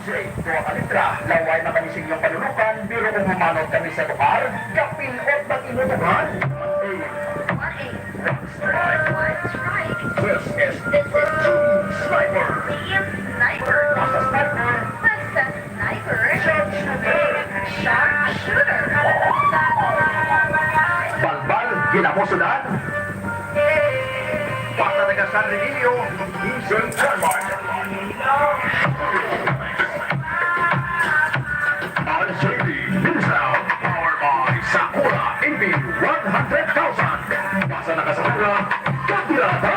Nesjay po alitra, laway na kami sa inyong panunukan, biro kung humanot kami sa lugar, kapinot ng inutugan. One strike. This is Team Sniper. Nasa Sniper. Sharpshooter. Balbal, ginamusudan. Pasa taga San Remilio, Vincent Denmark. MicroSound, powered by Sakura AB 100,000. Basta nakasakura, kapirata!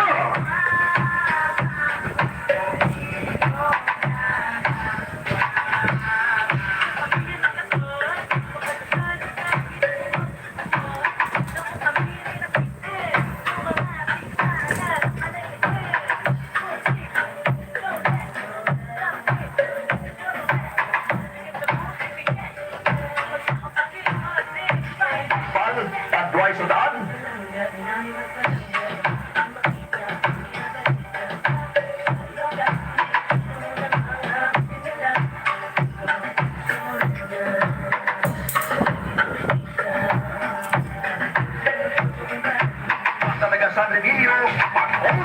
Tagway sudan. Basta taga San Remilio, Pag-on.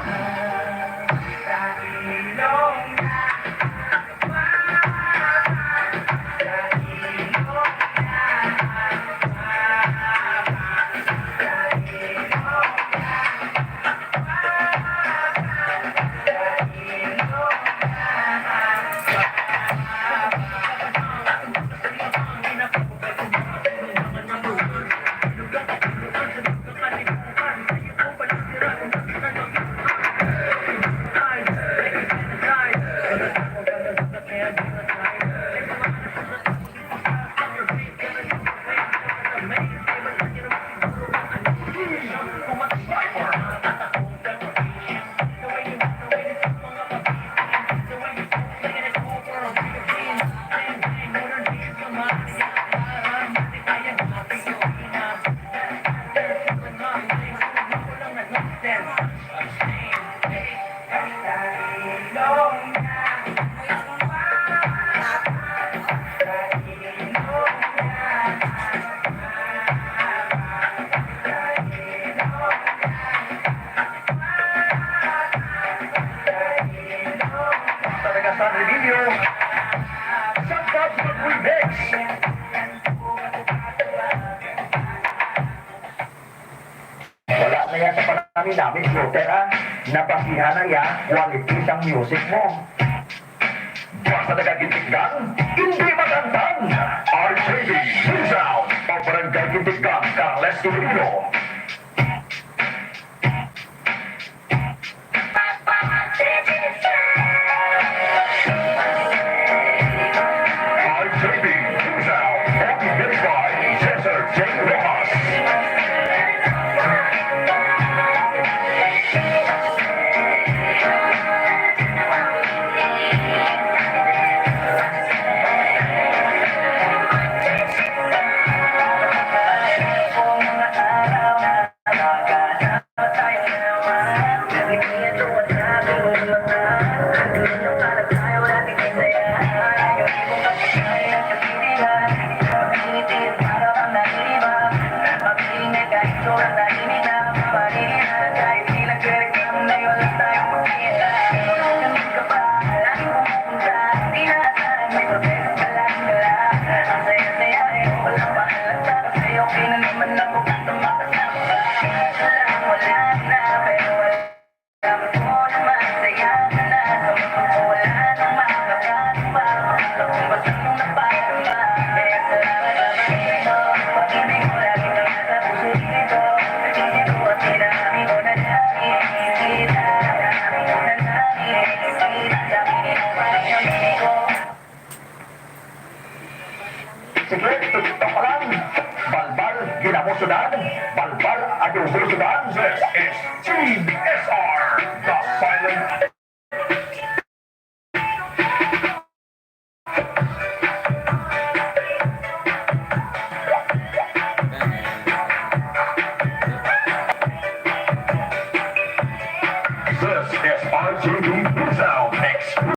San Remilio, Santap Remix. Wala na yan sa panami namin, shooter ha. Napasihan na yan, quality ang music mo. Basta nagagintigan, hindi magandang. RJB, MicroSound, Pabarangay Gintigan, Carles Quirino. Sige, tutok pa lang. Balbal, ginamusudan. Balbal, adubulusudan. This is TBSR, the silent. This is RJB MicroSound.